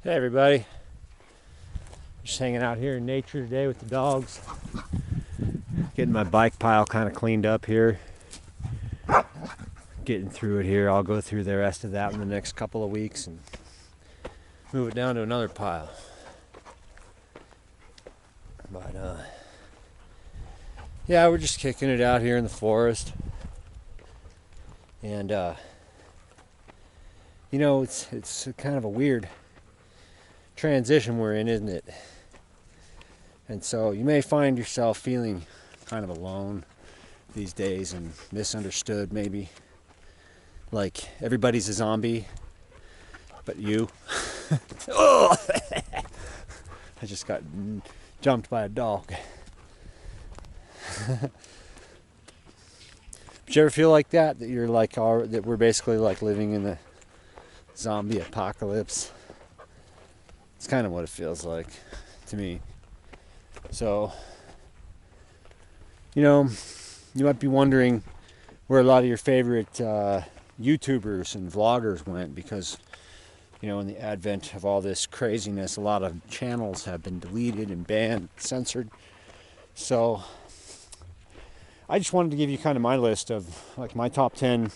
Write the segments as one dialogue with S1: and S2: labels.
S1: Hey everybody, just hanging out here in nature today with the dogs. Getting my bike pile kind of cleaned up here. Getting through it here. I'll go through the rest of that in the next couple of weeks and move it down to another pile. But yeah, we're just kicking it out here in the forest. And it's kind of a weird transition we're in, isn't it? And so you may find yourself feeling kind of alone these days and misunderstood, maybe. Like everybody's a zombie, but you. Oh! I just got jumped by a dog. Did you ever feel like that? That you're like, that we're basically like living in the zombie apocalypse? It's kind of what it feels like to me. So, you might be wondering where a lot of your favorite YouTubers and vloggers went, because, in the advent of all this craziness, a lot of channels have been deleted and banned, censored. So, I just wanted to give you kind of my list of like my top 10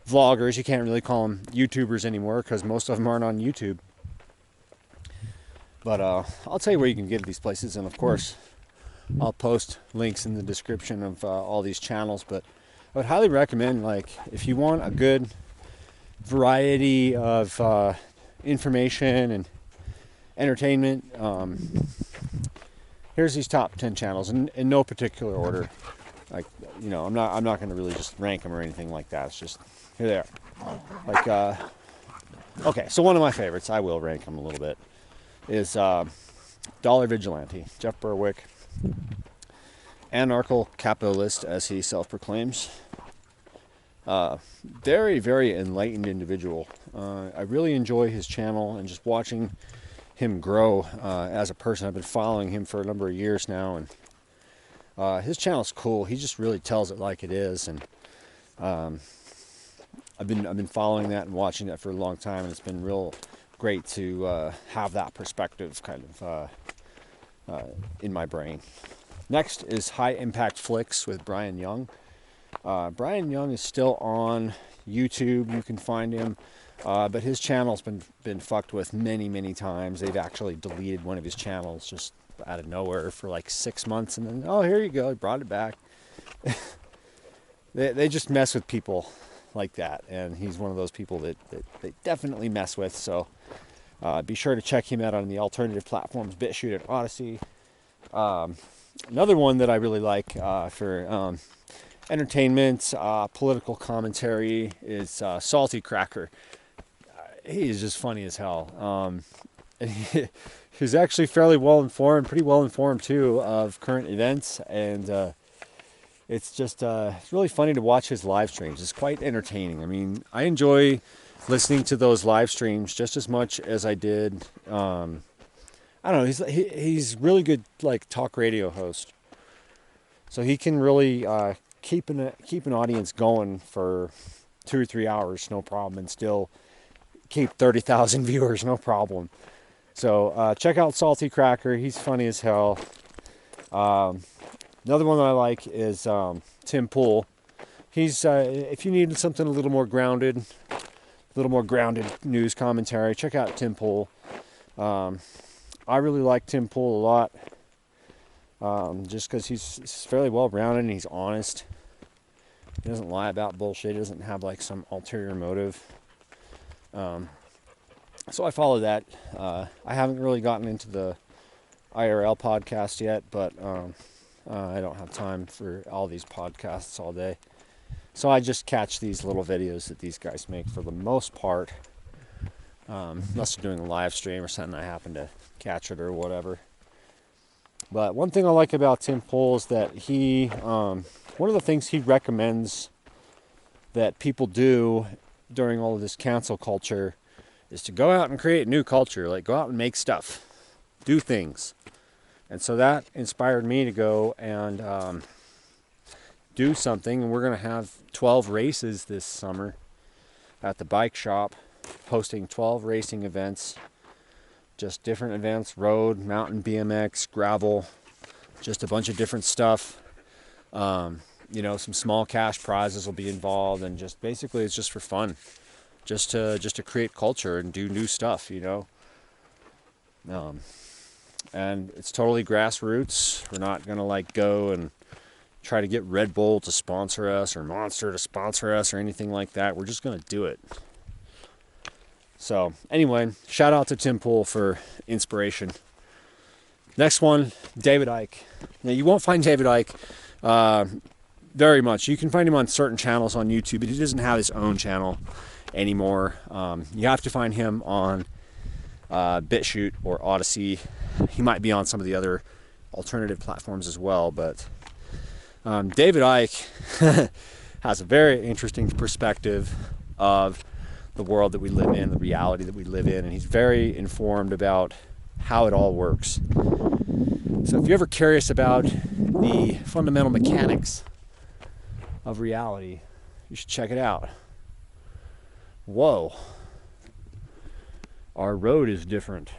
S1: vloggers. You can't really call them YouTubers anymore because most of them aren't on YouTube. But I'll tell you where you can get these places, and of course I'll post links in the description of all these channels. But I would highly recommend, like, if you want a good variety of information and entertainment, here's these top 10 channels in no particular order. Like, I'm not going to really just rank them or anything like that. It's just, here they are. Like, okay, so one of my favorites, I will rank them a little bit, is Dollar Vigilante, Jeff Berwick, anarcho-capitalist, as he self-proclaims. Very, very enlightened individual. I really enjoy his channel and just watching him grow as a person. I've been following him for a number of years now, and his channel's cool. He just really tells it like it is, and I've been following that and watching that for a long time, and it's been real great to have that perspective kind of in my brain. Next is High Impact Flicks with Brian Young. Brian Young is still on YouTube. You can find him, but his channel's been fucked with many times. They've actually deleted one of his channels just out of nowhere for like 6 months, and then, oh, here you go, he brought it back. They just mess with people like that, and he's one of those people that they definitely mess with. So be sure to check him out on the alternative platforms, BitChute and Odyssey. Another one that I really like for entertainment, political commentary is Salty Cracker. He is just funny as hell. He's actually fairly well informed, pretty well informed too, of current events, and it's just it's really funny to watch his live streams. It's quite entertaining. I mean, I enjoy listening to those live streams just as much as I did. I don't know. He's really good, like, talk radio host. So he can really keep an audience going for 2 or 3 hours, no problem, and still keep 30,000 viewers, no problem. So check out Salty Cracker. He's funny as hell. Another one that I like is Tim Pool. He's if you need something a little more grounded news commentary, check out Tim Pool. I really like Tim Pool a lot, just because he's fairly well-rounded and he's honest. He doesn't lie about bullshit. He doesn't have like some ulterior motive. So I follow that. I haven't really gotten into the IRL podcast yet, but I don't have time for all these podcasts all day. So I just catch these little videos that these guys make for the most part. Unless they're doing a live stream or something, I happen to catch it or whatever. But one thing I like about Tim Pool is that he, one of the things he recommends that people do during all of this cancel culture is to go out and create new culture. Like, go out and make stuff, do things. And so that inspired me to go and do something. And we're going to have 12 races this summer at the bike shop, hosting 12 racing events just different events, road, mountain, BMX, gravel, just a bunch of different stuff. You know, some small cash prizes will be involved, and just basically it's just for fun, just to create culture and do new stuff, you know. And it's totally grassroots. We're not gonna like go and try to get Red Bull to sponsor us or Monster to sponsor us or anything like that. We're just gonna do it. So anyway, shout out to Tim Pool for inspiration. Next one, David Icke. Now you won't find David Icke very much. You can find him on certain channels on YouTube, but he doesn't have his own channel anymore. You have to find him on BitChute or Odyssey. He might be on some of the other alternative platforms as well, but David Icke has a very interesting perspective of the world that we live in, the reality that we live in, and he's very informed about how it all works. So if you're ever curious about the fundamental mechanics of reality, you should check it out. Whoa, our road is different.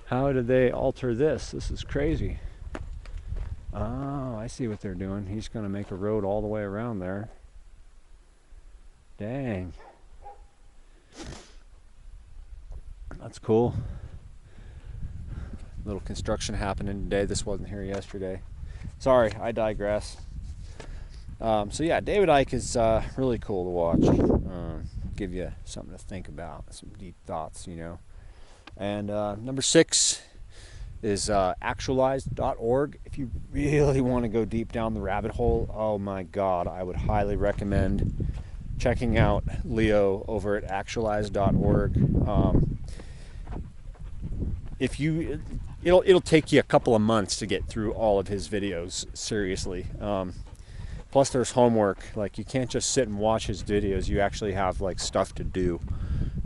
S1: How did they alter this? This is crazy. Oh, I see what they're doing. He's going to make a road all the way around there. Dang. That's cool. Little construction happening today. This wasn't here yesterday. Sorry, I digress. So yeah, David Icke is really cool to watch. Give you something to think about, some deep thoughts, you know. And number 6 is actualized.org. If you really want to go deep down the rabbit hole, oh my God, I would highly recommend checking out Leo over at actualized.org. It'll take you a couple of months to get through all of his videos, seriously. Plus there's homework. Like, you can't just sit and watch his videos. You actually have like stuff to do.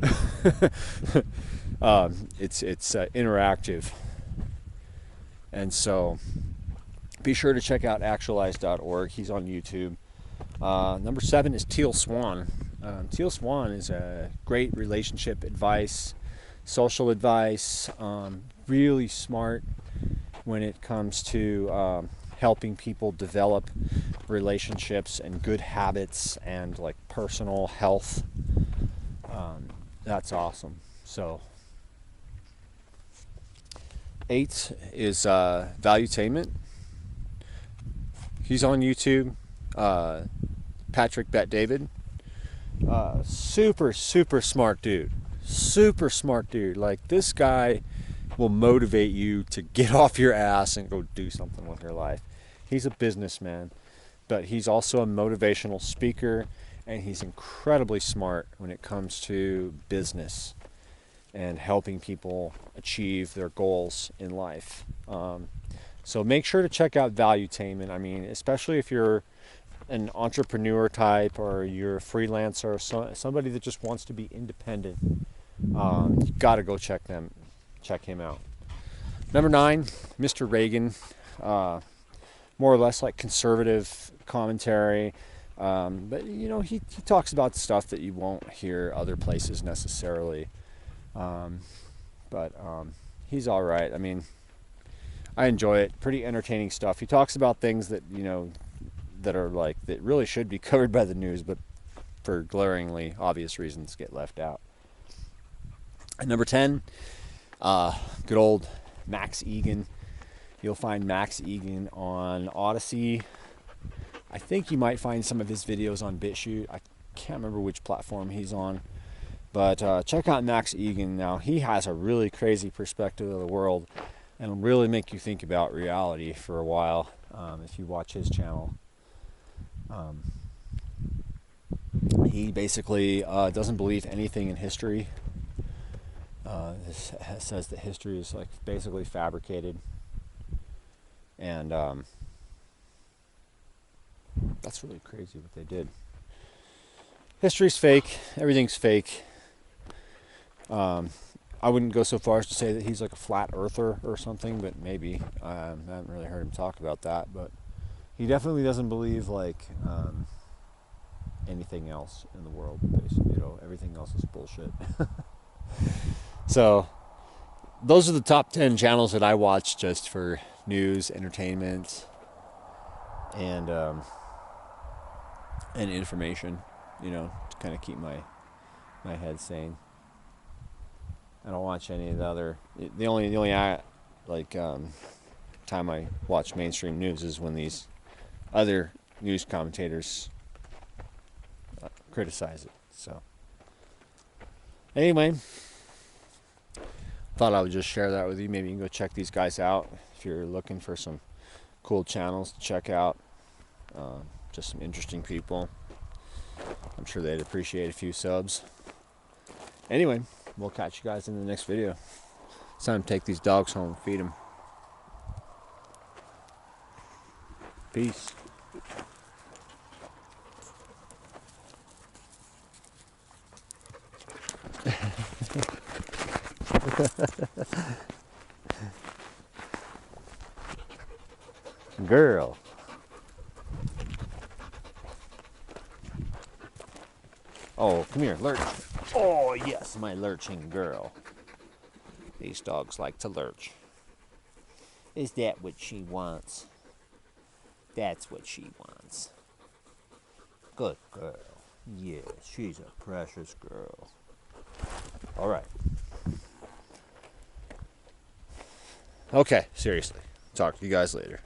S1: It's interactive. And so be sure to check out actualized.org. He's on YouTube. Number 7 is Teal Swan. Teal Swan is a great relationship advice, social advice, really smart when it comes to helping people develop relationships and good habits and like personal health. That's awesome. So 8 is Valuetainment. He's on YouTube. Patrick Bet David. Super smart dude. Super smart dude. Like, this guy will motivate you to get off your ass and go do something with your life. He's a businessman, but he's also a motivational speaker, and he's incredibly smart when it comes to business and helping people achieve their goals in life. So make sure to check out Valuetainment. I mean, especially if you're an entrepreneur type or you're a freelancer or somebody that just wants to be independent, you got to go check him out. Number 9, Mr. Reagan. More or less like conservative commentary, but you know, he talks about stuff that you won't hear other places necessarily. But he's all right. I mean, I enjoy it. Pretty entertaining stuff. He talks about things that, you know, that are like, that really should be covered by the news, but for glaringly obvious reasons get left out. And number 10, good old Max Egan. You'll find Max Egan on Odyssey. I think you might find some of his videos on BitChute. I can't remember which platform he's on. But check out Max Egan now. He has a really crazy perspective of the world and will really make you think about reality for a while if you watch his channel. He basically doesn't believe anything in history. Says that history is like basically fabricated. And that's really crazy what they did. History's fake. Everything's fake. I wouldn't go so far as to say that he's like a flat earther or something, but maybe. I haven't really heard him talk about that, but he definitely doesn't believe like anything else in the world. Basically, you know, everything else is bullshit. So those are the top 10 channels that I watch just for news, entertainment, and information, you know, to kind of keep my head sane. I don't watch any of the other. The only time I watch mainstream news is when these other news commentators criticize it. So anyway, thought I would just share that with you. Maybe you can go check these guys out if you're looking for some cool channels to check out. Just some interesting people. I'm sure they'd appreciate a few subs. Anyway, we'll catch you guys in the next video. It's time to take these dogs home and feed them. Peace. Girl. Oh, come here, lurch. Oh, yes, my lurching girl. These dogs like to lurch. Is that what she wants? That's what she wants. Good girl. Yes, she's a precious girl. All right. Okay, seriously. Talk to you guys later.